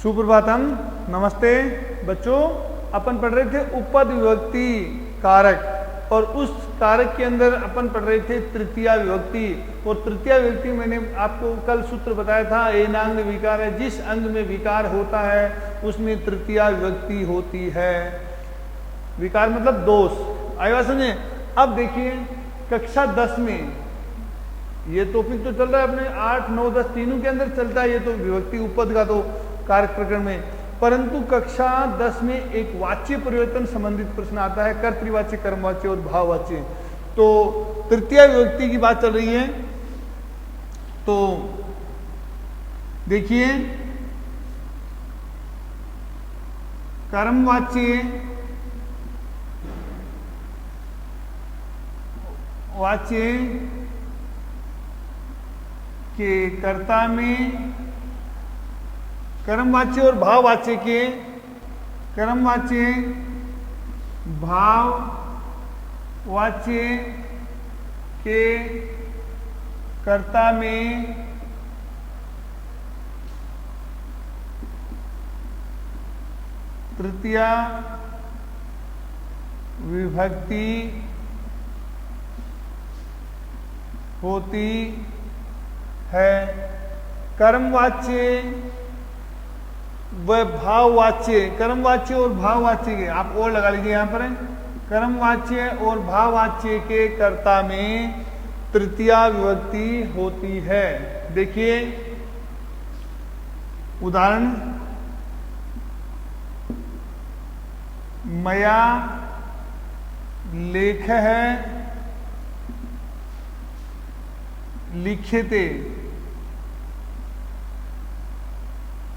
सुप्रभातम, नमस्ते बच्चों। अपन पढ़ रहे थे उपपद विभक्ति कारक और उस कारक के अंदर अपन पढ़ रहे थे तृतीया विभक्ति। और तृतीया विभक्ति मैंने आपको कल सूत्र बताया था, एनांग विकार है, जिस अंग में विकार होता है उसमें तृतीया विभक्ति होती है। विकार मतलब दोष। आए बात समझे। अब देखिए कक्षा 10 में ये टॉपिक तो चल रहा है अपने 8, 9, 10 तीनों के अंदर चलता है, ये तो विभक्ति उपपद का तो कारक प्रकरण में। परंतु कक्षा 10 में एक वाच्य परिवर्तन संबंधित प्रश्न आता है, कर्तृवाच्य, कर्मवाच्य और भाववाच्य। तो तृतीया विभक्ति की बात चल रही है। तो देखिए कर्मवाच्य, वाच्य के कर्ता में कर्मवाच्य और भाववाच्य के कर्मवाच्य भाववाच्य के कर्ता में तृतीया विभक्ति होती है। कर्मवाच्य व भाववाच्य, कर्मवाच्य और भाववाच्य के, आप और लगा लीजिए यहां पर, कर्मवाच्य और भाववाच्य के कर्ता में तृतीया विभक्ति होती है। देखिए उदाहरण, मया लेख है लिखिते,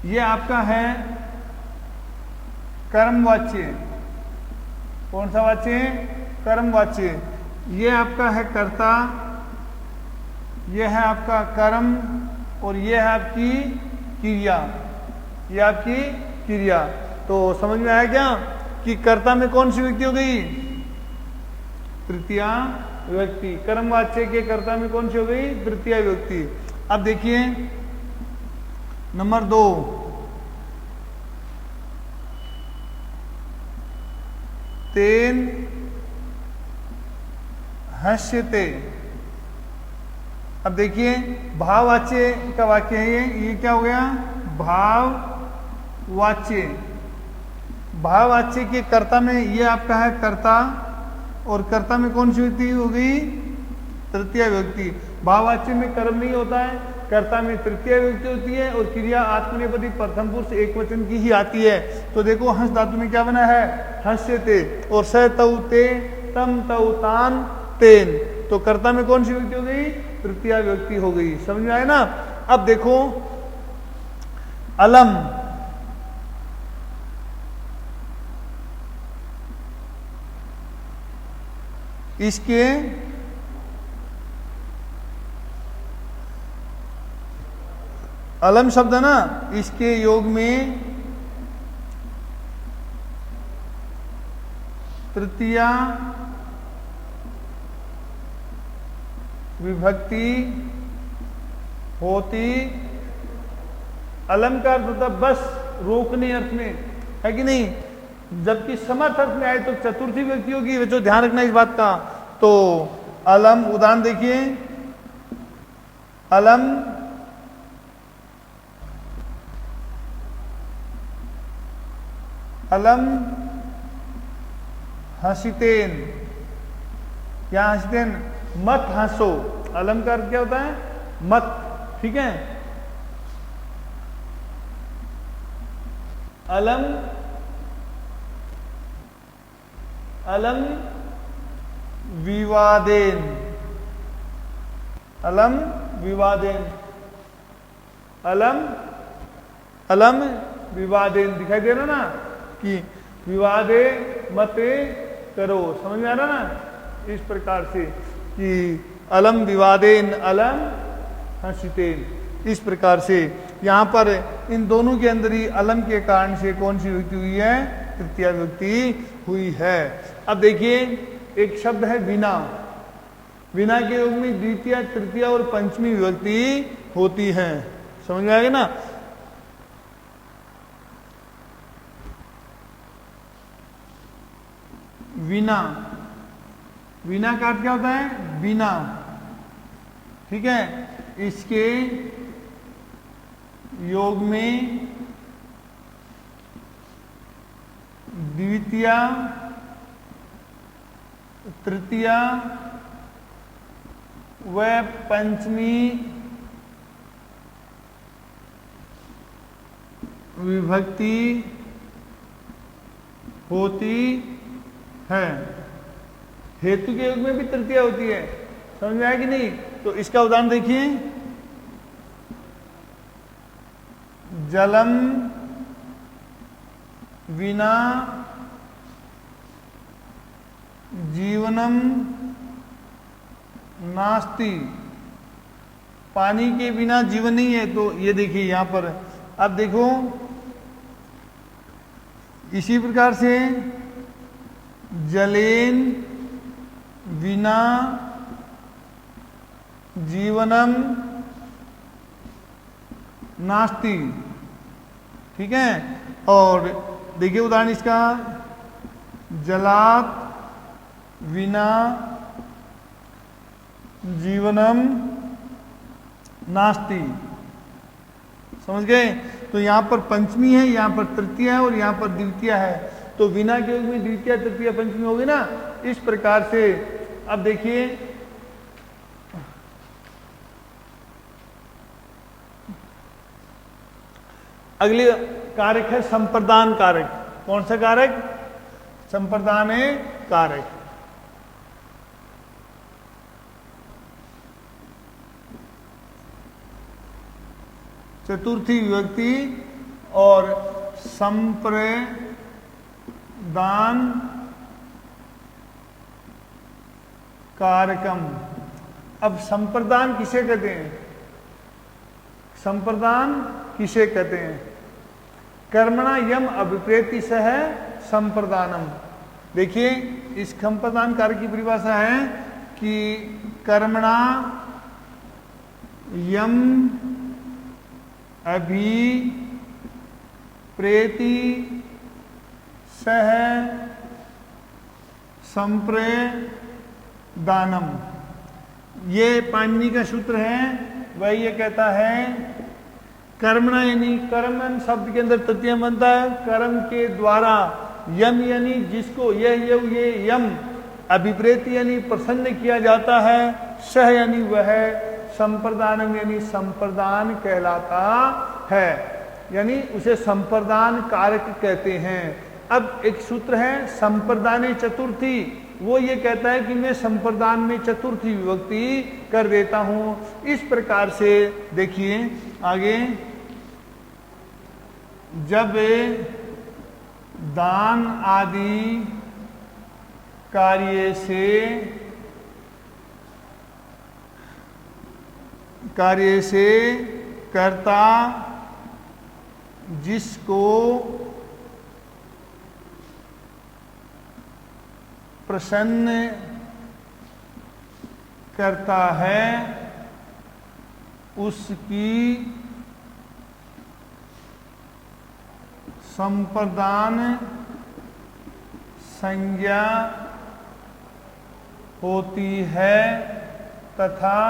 ये आपका है कर्मवाच्य। कौन सा वाच्य? कर्मवाच्य। ये आपका है कर्ता, ये है आपका कर्म और ये है आपकी क्रिया, ये आपकी क्रिया। तो समझ में आया क्या कि कर्ता में कौन सी विभक्ति हो गई? तृतीया विभक्ति। कर्मवाच्य के कर्ता में कौन सी हो गई? तृतीया विभक्ति। अब देखिए नंबर 2, तेन हस्यते। अब देखिए भाववाच्य का वाक्य है ये क्या हो गया? भाववाच्य। भाववाच्य के कर्ता में ये आपका है कर्ता और कर्ता में कौन सी विभक्ति हो गई? तृतीया विभक्ति। भाववाच्य में कर्म नहीं होता है, कर्ता में तृतीया विभक्ति होती है और क्रिया आत्मनेपदी प्रथम पुरुष एक वचन की ही आती है। तो देखो हंस धातु में क्या बना है? हंस्यते। और स तौ ते, तम तौ तान, तेन। तो कर्ता में कौन सी विभक्ति हो गई? तृतीया विभक्ति हो गई। समझ में आए ना। अब देखो अलम, इसके अलम शब्द है ना, इसके योग में तृतीया विभक्ति होती। अलम का अर्थ होता बस, रोकने अर्थ में, है कि नहीं? जबकि समर्थ अर्थ में आए तो चतुर्थी विभक्ति होगी, बच्चों ध्यान रखना इस बात का। तो अलम, उदाहरण देखिए, अलम अलम हंसितेन, क्या हंसितेन? मत हंसो। अलम का अर्थ क्या होता है? मत। ठीक है। अलम अलम विवादेन, अलम विवादेन, अलम अलम विवादेन। दिखाई दे रहा ना कि विवादे मते करो। समझ में आ रहा ना इस प्रकार से कि अलम विवादेन, अलम हंसितेन। इस प्रकार से यहां पर इन दोनों के अंदर ही अलम के कारण से कौन सी विभक्ति हुई है? तृतीया विभक्ति हुई है। अब देखिए एक शब्द है विना। विना के योग में द्वितीय, तृतीय और पंचमी विभक्ति होती है। समझ में आ गया ना। विना, विना का अर्थ क्या होता है? बिना। ठीक है, इसके योग में द्वितीया, तृतीया व पंचमी विभक्ति होती है। हेतु के योग में भी तृतीया होती है, समझ में आया कि नहीं? तो इसका उदाहरण देखिए, जलम विना जीवनम नास्ति, पानी के बिना जीवन नहीं है। तो ये देखिए यहां पर, अब देखो इसी प्रकार से जलेन विना जीवनम नास्ति। ठीक है, और देखिए उदाहरण इसका, जलात विना जीवनम नास्ति। समझ गए? तो यहां पर पंचमी है, यहां पर तृतीया है और यहां पर द्वितीया है। तो बिना के योग में द्वितीया, तृतीया, पंचमी होगी ना, इस प्रकार से। अब देखिए अगले कारक है संप्रदान कारक। कौन सा कारक? संप्रदान कारक। चतुर्थी विभक्ति और संप्रदान कारकम। अब संप्रदान किसे कहते हैं? संप्रदान किसे कहते हैं? कर्मणा यम अभिप्रेति सह संप्रदानम। देखिए इस संप्रदान कारक की परिभाषा है कि कर्मणा यम अभिप्रेति सह संप्रदानम। ये पाणिनि का सूत्र है। वह ये कहता है कर्मणा यानी कर्मन शब्द के अंदर तृतीय बनता है, कर्म के द्वारा, यम यानी जिसको, ये यम, अभिप्रेति यानी प्रसन्न किया जाता है, सह यानी वह, संप्रदानम यानी संप्रदान कहलाता है, यानी उसे संप्रदान कारक कहते हैं। अब एक सूत्र है संप्रदाने चतुर्थी, वो ये कहता है कि मैं संप्रदान में चतुर्थी विभक्ति कर देता हूं। इस प्रकार से देखिए आगे, जब दान आदि कार्य से कर्ता जिसको प्रसन्न करता है उसकी संप्रदान संज्ञा होती है तथा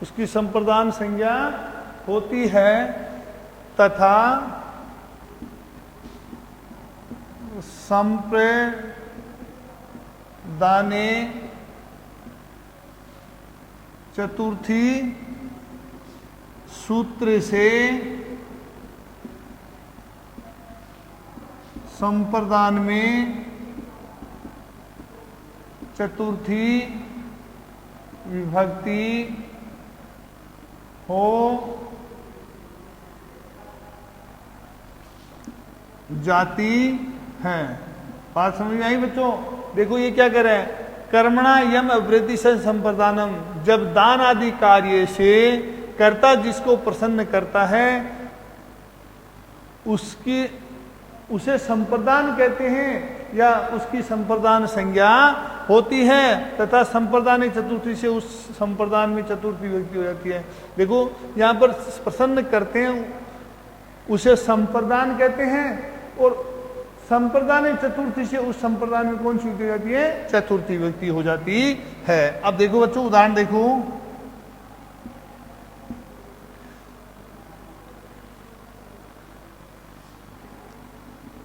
उसकी संप्रदान संज्ञा होती है तथा संप्रदाने चतुर्थी सूत्र से संप्रदान में चतुर्थी विभक्ति हो जाती है। बात समझ में आई बच्चों? देखो ये क्या कह रहे हैं, कर्मणा यम अभिप्रेति से संप्रदानम। जब दान आदि कार्य से कर्ता जिसको प्रसन्न करता है उसे संप्रदान कहते हैं या उसकी संप्रदान संज्ञा होती है तथा संप्रदान चतुर्थी से उस संप्रदान में चतुर्थी विभक्ति हो जाती है। देखो यहाँ पर प्रसन्न करते हैं उसे संप्रदान कहते हैं और संप्रदान चतुर्थी से उस संप्रदान में कौन सी विभक्ति हो जाती है? चतुर्थी विभक्ति हो जाती है। अब देखो बच्चों उदाहरण देखो,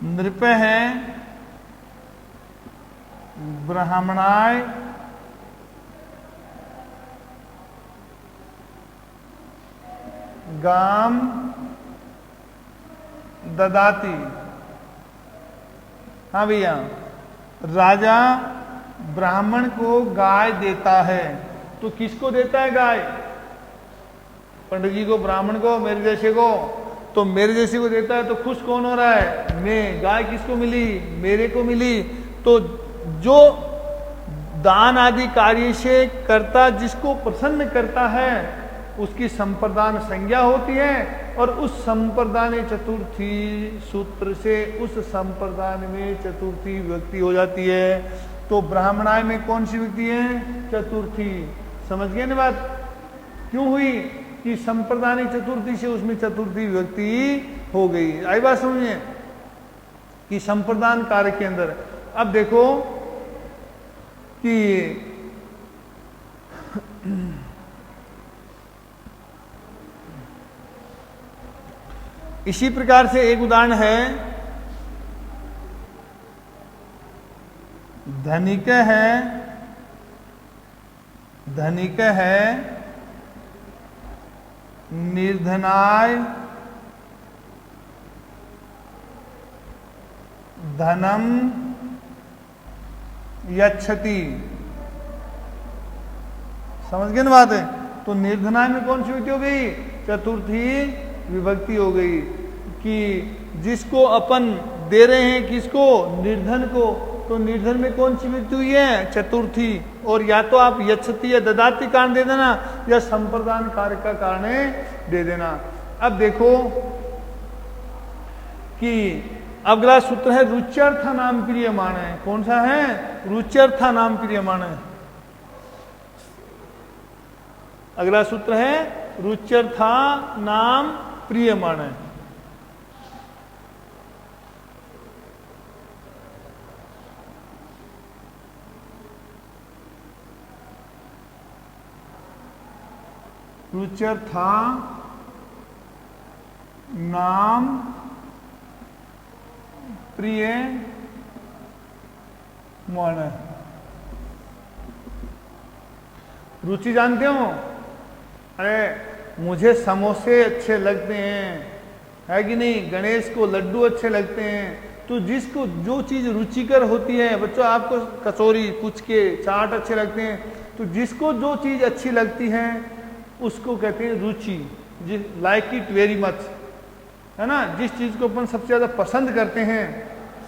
नृप है ब्राह्मणाय गाम ददाती। हाँ भैया, राजा ब्राह्मण को गाय देता है। तो किसको देता है गाय? पंडित जी को, ब्राह्मण को, मेरे जैसे को। तो मेरे जैसे को देता है तो खुश कौन हो रहा है? मैं। गाय किसको मिली? मेरे को मिली। तो जो दान आदि कार्य से कर्ता जिसको प्रसन्न करता है उसकी संप्रदान संज्ञा होती है, और उस संप्रदान चतुर्थी सूत्र से उस संप्रदान में चतुर्थी विभक्ति हो जाती है। तो ब्राह्मणाय में कौन सी विभक्ति है? चतुर्थी। समझ गए ना बात? क्यों हुई? कि संप्रदान चतुर्थी से उसमें चतुर्थी विभक्ति हो गई। आई बात समझिए कि संप्रदान कार्य के अंदर। अब देखो कि इसी प्रकार से एक उदाहरण है, धनिक है निर्धनाय धनम यच्छति। समझ गए ना बात है? तो निर्धनाय में कौन सी विभक्ति हो गई? चतुर्थी विभक्ति हो गई कि जिसको अपन दे रहे हैं, किसको? निर्धन को। तो निर्धन में कौन सी विभक्ति हुई है? चतुर्थी। और या तो आप यच्छति या ददाती कारण दे देना, या संप्रदान कार्य का कारण दे देना। अब देखो कि अगला सूत्र है रुच्यर्थ नाम प्रियमाण है। कौन सा है? रुच्यर्थ नाम प्रियमाण है। अगला सूत्र है रुच्यर्था नाम प्रियमाण है। रुच्यर्था नाम प्रिय मन। रुचि जानते हो? अरे मुझे समोसे अच्छे लगते हैं, है कि नहीं? गणेश को लड्डू अच्छे लगते हैं। तो जिसको जो चीज रुचिकर होती है, बच्चों आपको कचौरी, पुचके, चाट अच्छे लगते हैं। तो जिसको जो चीज अच्छी लगती है उसको कहते हैं रुचि। जिस लाइक इट वेरी मच, है ना? जिस चीज को अपन सबसे ज्यादा पसंद करते हैं,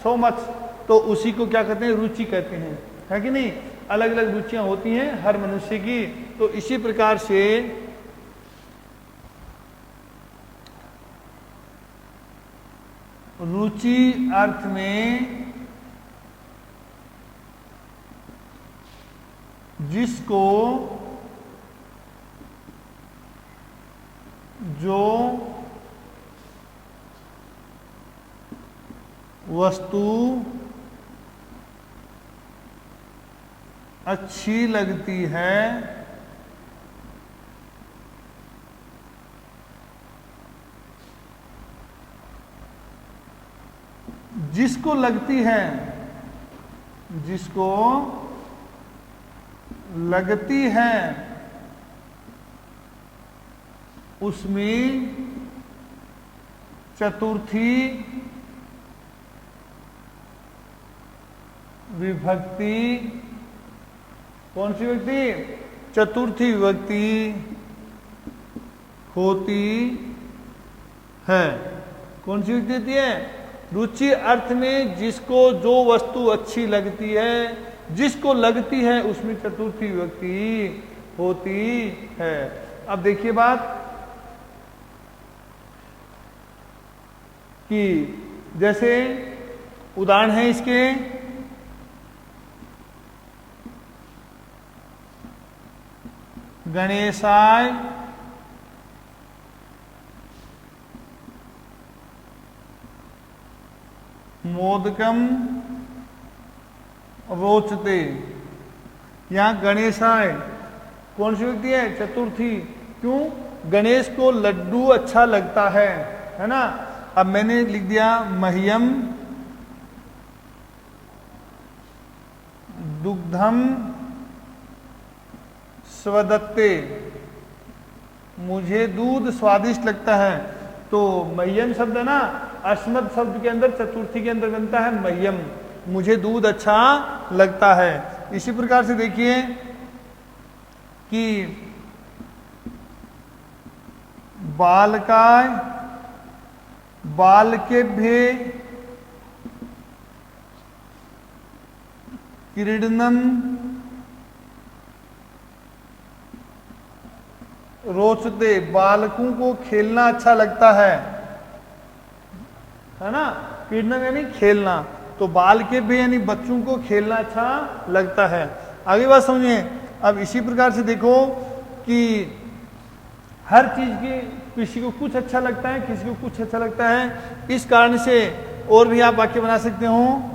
सो मच, तो उसी को क्या कहते हैं? रुचि कहते हैं, है कि नहीं? अलग अलग रुचियां होती हैं हर मनुष्य की। तो इसी प्रकार से रुचि अर्थ में जिसको जो वस्तु अच्छी लगती है जिसको लगती है, जिसको लगती है उसमें चतुर्थी विभक्ति, कौन सी विभक्ति? चतुर्थी विभक्ति होती है। कौन सी विभक्ति होती है? रुचि अर्थ में जिसको जो वस्तु अच्छी लगती है, जिसको लगती है उसमें चतुर्थी विभक्ति होती है। अब देखिए बात कि जैसे उदाहरण है इसके, गणेशाय मोदकम रोचते। यहां गणेशाय कौन सी व्यक्ति है? चतुर्थी। क्यों? गणेश को लड्डू अच्छा लगता है ना। अब मैंने लिख दिया मह्यम दुग्धम स्वदत्ते, मुझे दूध स्वादिष्ट लगता है। तो मह्यम शब्द है ना, अस्मद शब्द के अंदर चतुर्थी के अंदर बनता है मह्यम, मुझे दूध अच्छा लगता है। इसी प्रकार से देखिए कि बालकाय बालकेभ्ये क्रीडनम रोचते, बालकों को खेलना अच्छा लगता है ना। क्रीडनम यानी खेलना, तो बाल के भी यानी बच्चों को खेलना अच्छा लगता है। आगे बात समझिए। अब इसी प्रकार से देखो कि हर चीज की किसी को कुछ अच्छा लगता है, किसी को कुछ अच्छा लगता है। इस कारण से और भी आप वाक्य बना सकते हो।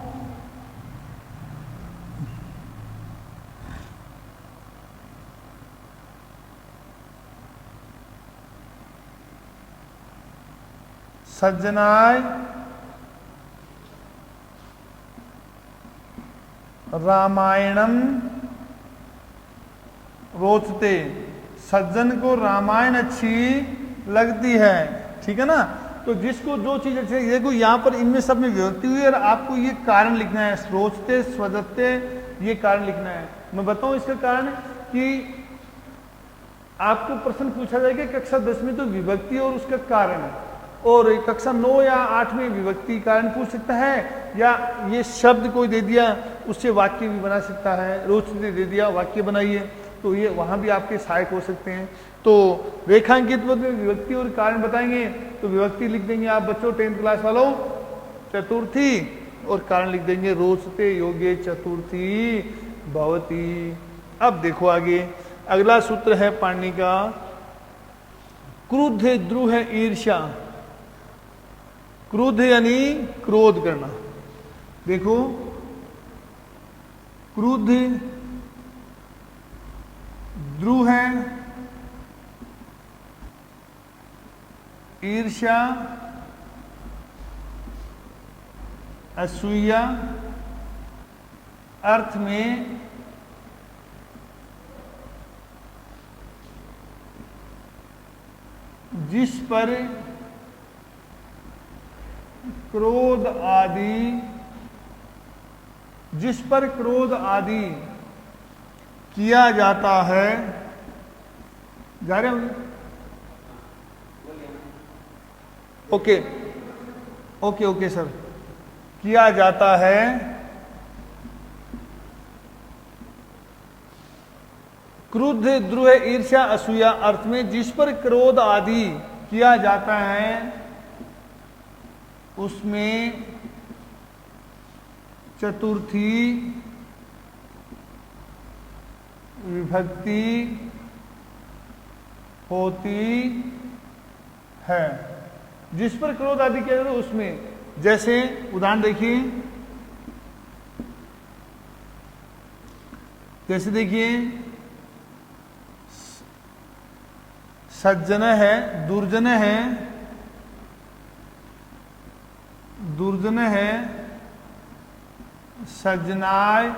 सज्जनाय रामायणम रोचते, सज्जन को रामायण अच्छी लगती है। ठीक है ना। तो जिसको जो चीज अच्छी लगती है, देखो यहाँ पर इनमें सब में विभक्ति हुई और आपको ये कारण लिखना है, रोचते स्वदत्ते, ये कारण लिखना है। मैं बताऊं इसका कारण कि आपको प्रश्न पूछा जाएगा कक्षा 10 में तो विभक्ति और उसका कारण, और कक्षा 9 या 8 में विभक्ति कारण पूछ सकता है, या ये शब्द कोई दे दिया उससे वाक्य भी बना सकता है। रोचते दे दिया, वाक्य बनाइए, तो ये वहां भी आपके सहायक हो सकते हैं। तो रेखांकित पद में विभक्ति और कारण बताएंगे, तो विभक्ति लिख देंगे आप बच्चों 10th क्लास वालों चतुर्थी, और कारण लिख देंगे रोचते योगे चतुर्थी भवती। अब देखो आगे अगला सूत्र है पाणिनि का, क्रुद्ध है, द्रुह है, ईर्ष्या। क्रुद्ध यानी क्रोध करना। देखो क्रुद्ध द्रुह है, ईर्ष्या, असूया, अर्थ में जिस पर क्रोध आदि, जिस पर क्रोध आदि किया जाता है। जा रहे होंगे? Okay okay okay sir. किया जाता है, क्रुद्ध द्रुह ईर्ष्या असूया, अर्थ में जिस पर क्रोध आदि किया जाता है उसमें चतुर्थी विभक्ति होती है। जिस पर क्रोध आदि किया जाता है उसमें, जैसे उदाहरण देखिए, जैसे देखिए सज्जन है, दुर्जन है, दुर्जन है, सज्जनाय,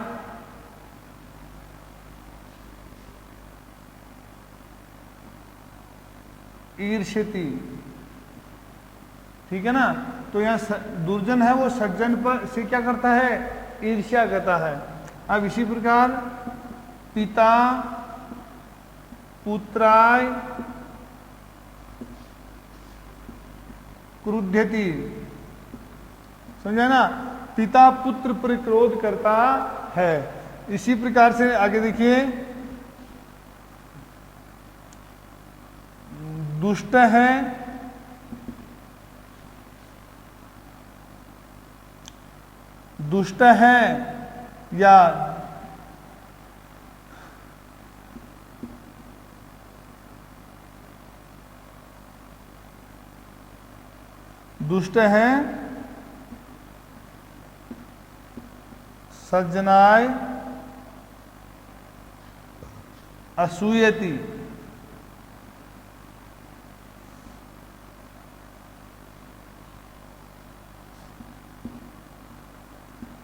ईर्ष्यति। ठीक है ना। तो यहां दुर्जन है, वो सज्जन पर से क्या करता है? ईर्ष्या करता है। अब इसी प्रकार पिता पुत्राय क्रुध्यति, समझा ना। पिता पुत्र पर क्रोध करता है। इसी प्रकार से आगे देखिए, दुष्ट है, दुष्ट है या दुष्ट है सज्जनाय असूयति,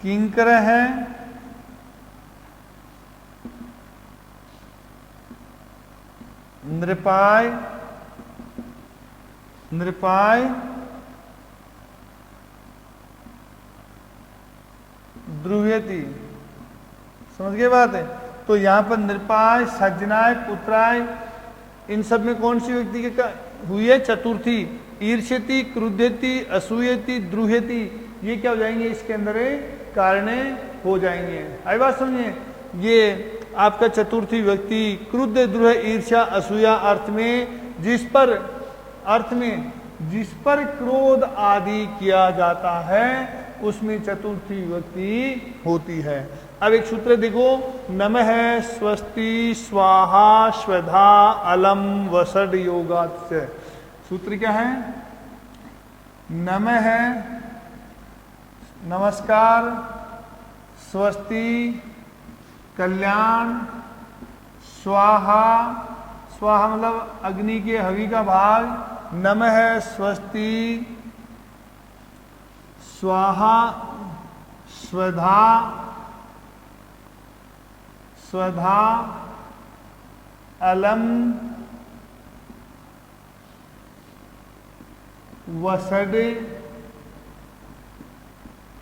किंकर है नृपाय, नृपाय द्रुह्यति। समझ गए बात है? तो यहां पर नृपाय, सज्जनाय, पुत्राय, इन सब में कौन सी व्यक्ति के हुई है? चतुर्थी। ईर्ष्यति, क्रुध्यति, असूयति, द्रुह्यति, ये क्या हो जाएंगे? इसके अंदर कारणे हो जाएंगे। आई बात समझिए? ये आपका चतुर्थी व्यक्ति क्रुद्ध, द्रुह, ईर्ष्या, असूया अर्थ में जिस पर क्रोध आदि किया जाता है उसमें चतुर्थी व्यक्ति होती है। अब एक सूत्र देखो, नमः स्वस्ति स्वाहा स्वधा अलम वसड योगात्। सूत्र क्या है? नमः है नमस्कार, स्वस्ति कल्याण, स्वाहा, स्वाहा मतलब अग्नि के हवि का भाग, नमः स्वस्ति, स्वाहा स्वधा, स्वधा अलम वसड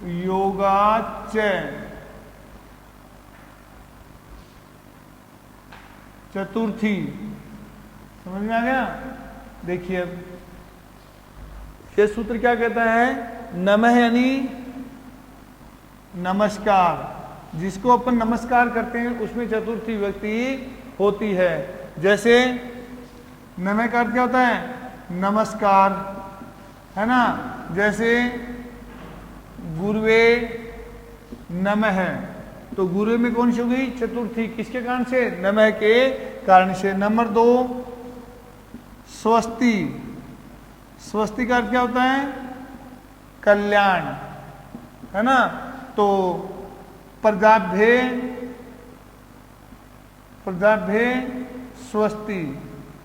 योगाच। चतुर्थी समझ में आ गया? देखिए अब ये सूत्र क्या कहता है? नमः यानी नमस्कार, जिसको अपन नमस्कार करते हैं उसमें चतुर्थी व्यक्ति होती है। जैसे नमः का अर्थ क्या होता है? नमस्कार, है ना? जैसे गुरुवे नमः, तो गुरु में कौन सी हो गई? चतुर्थी। किसके कारण से? नमः के कारण से। नंबर 2 स्वस्ति। स्वस्ति का अर्थ क्या होता है? कल्याण, है ना? तो प्रजाभ्ये, प्रजाभ्ये स्वस्ति,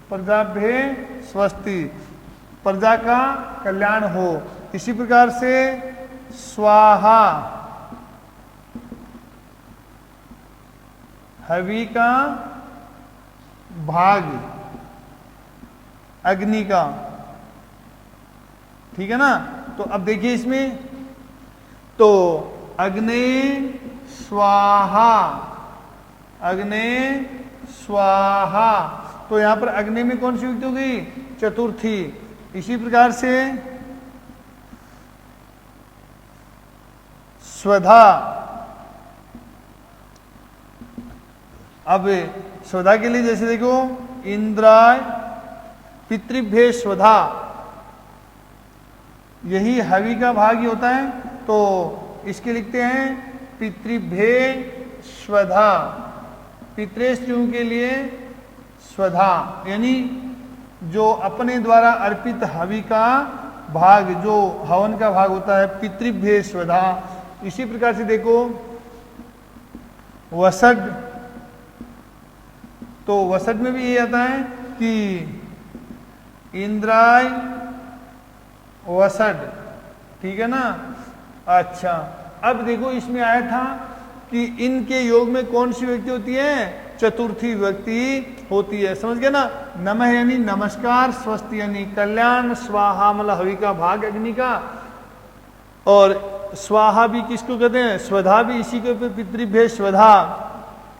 प्रजाभ्ये स्वस्ति, प्रजा का कल्याण हो। इसी प्रकार से स्वाहा हवि का भाग, अग्नि का, ठीक है ना? तो अब देखिए इसमें, तो अग्नि स्वाहा, अग्नि स्वाहा, तो यहां पर अग्नि में कौन सी युक्त हो गई? चतुर्थी। इसी प्रकार से स्वधा, अब स्वधा के लिए जैसे देखो, इंद्राय पितृभ्ये स्वधा, यही हवि का भाग ही होता है, तो इसके लिखते हैं पितृभ्ये स्वधा, पितृश्रियों के लिए स्वधा, यानी जो अपने द्वारा अर्पित हवि का भाग, जो हवन का भाग होता है, पितृभ्ये स्वधा। इसी प्रकार से देखो वसड, तो वसड में भी ये आता है कि इंद्राय वसड, ठीक है ना? अच्छा, अब देखो इसमें आया था कि इनके योग में कौन सी व्यक्ति होती है? चतुर्थी व्यक्ति होती है। समझ गए ना? नमः यानी नमस्कार, स्वस्ति यानी कल्याण, स्वाहा मतलब हवि का भाग अग्नि का, और स्वाहा भी किसको कहते हैं? स्वधा भी इसी के पितृभ्ये स्वधा,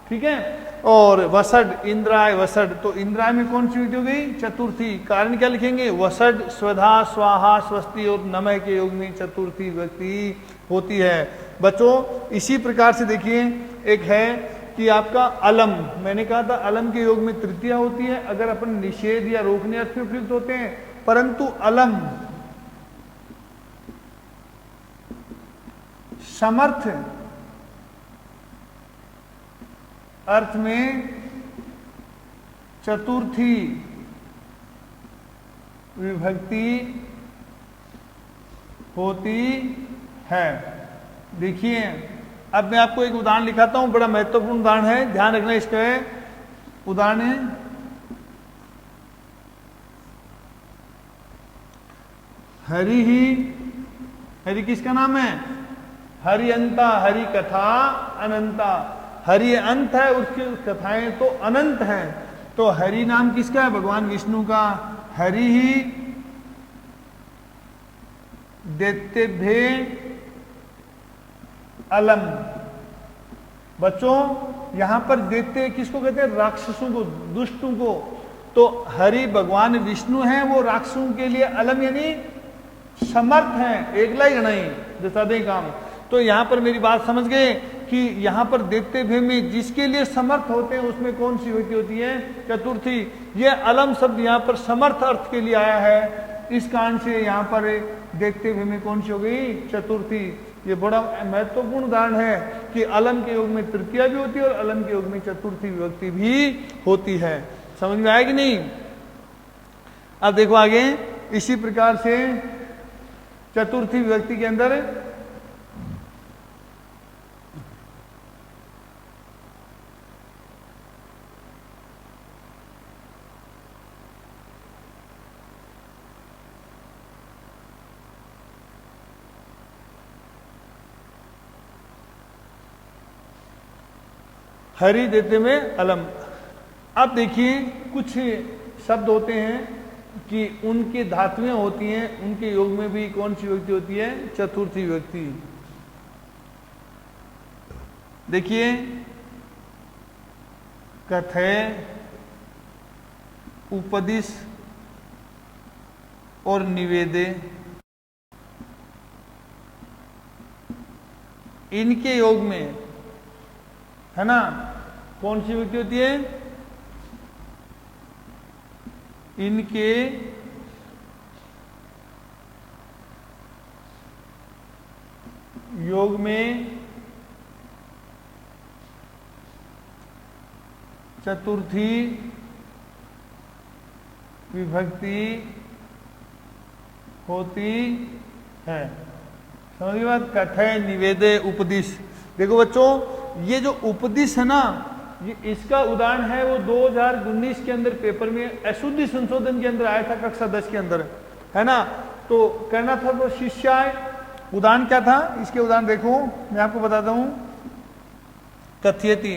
ठीक है? और वसड, इंद्राय वसड, तो इंद्राय में कौन सी व्यक्ति हो गई? चतुर्थी। कारण क्या लिखेंगे? वसड, स्वधा, स्वाहा, स्वस्ति और नमः के योग में चतुर्थी व्यक्ति होती है। बच्चों इसी प्रकार से देखिए, एक है कि आपका अलम, मैंने कहा था अलम के योग में तृतीया होती है, अगर अपन निषेध या रोकने अर्थ में प्रयुक्त होते हैं, परंतु अलम समर्थ अर्थ में चतुर्थी विभक्ति होती है। देखिए अब मैं आपको एक उदाहरण लिखाता हूं, बड़ा महत्वपूर्ण उदाहरण है, ध्यान रखना इसका। है उदाहरण है हरि ही, हरि किसका नाम है? हरिअंता, हरि कथा अनंता। हरि अंत है, उसकी कथाएं तो अनंत हैं। तो हरि नाम किसका है? भगवान विष्णु का। हरि ही दैत्यभ्ये अलम। बच्चों यहां पर दैत्य किसको कहते हैं? राक्षसों को, दुष्टों को। तो हरि भगवान विष्णु हैं, वो राक्षसों के लिए अलम यानी समर्थ हैं, एकला ही नहीं जैसा दे काम। तो यहां पर मेरी बात समझ गए कि यहां पर दैत्यभ्य में जिसके लिए समर्थ होते हैं उसमें कौन सी विभक्ति होती है? चतुर्थी। ये अलम शब्द यहां पर समर्थ अर्थ के लिए आया है, इस कारण से यहां पर दैत्यभ्य में कौन सी हो गई? चतुर्थी। ये बड़ा महत्वपूर्ण उदाहरण है कि अलम के योग में तृतीया भी होती है और अलम के योग में चतुर्थी विभक्ति भी होती है। समझ में आया कि नहीं? अब देखो आगे, इसी प्रकार से चतुर्थी विभक्ति के अंदर हरि देते में अलम। अब देखिए कुछ शब्द होते हैं कि उनकी धातुएं होती हैं, उनके योग में भी कौन सी विभक्ति होती है? चतुर्थी विभक्ति। देखिए कथय, उपदिश और निवेदे, इनके योग में है ना कौन सी विभक्ति होती है? इनके योग में चतुर्थी विभक्ति होती है। समझिए बात? कथय, निवेदे, उपदिश। देखो बच्चों, ये जो उपदिश है ना, ये इसका उदाहरण है वो 2019 के अंदर पेपर में अशुद्धि संशोधन के अंदर आया था, कक्षा 10 के अंदर, है ना। तो कहना था वो शिष्याय। उदाहरण क्या था? इसके उदाहरण देखो, मैं आपको बताता हूं। कथयति,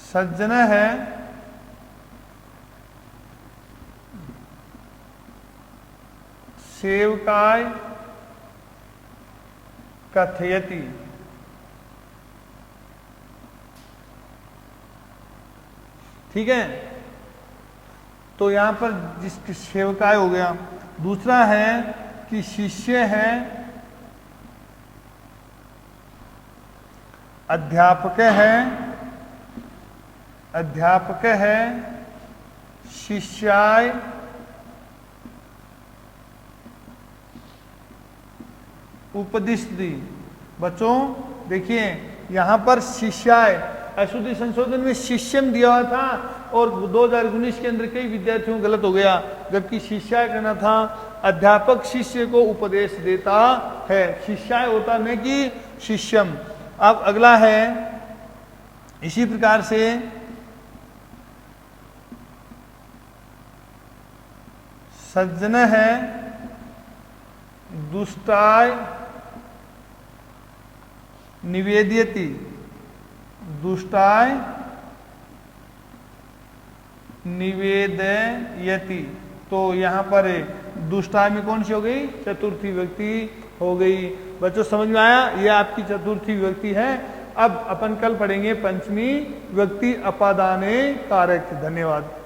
सज्जन है सेवकाय कथयति। ठीक है, तो यहां पर जिसकी सेवकाय हो गया। दूसरा है कि शिष्य है अध्यापक है, अध्यापक है शिष्याय उपदिष्टि। बच्चों देखिए यहां पर शिष्याय, अशुद्धि संशोधन में शिष्यम दिया हुआ था और 2019 के अंदर कई विद्यार्थियों को गलत हो गया, जबकि शिष्याय कहना था अध्यापक शिष्य को उपदेश देता है, शिष्याय होता न कि शिष्यम। अब अगला है इसी प्रकार से सज्जन है दुष्टाय निवेद्यति, दुष्टाय निवेदयति। तो यहां पर दुष्टाय में कौन सी हो गई? चतुर्थी विभक्ति हो गई। बच्चों समझ में आया? यह आपकी चतुर्थी विभक्ति है। अब अपन कल पढ़ेंगे पंचमी विभक्ति अपादाने कारक। धन्यवाद।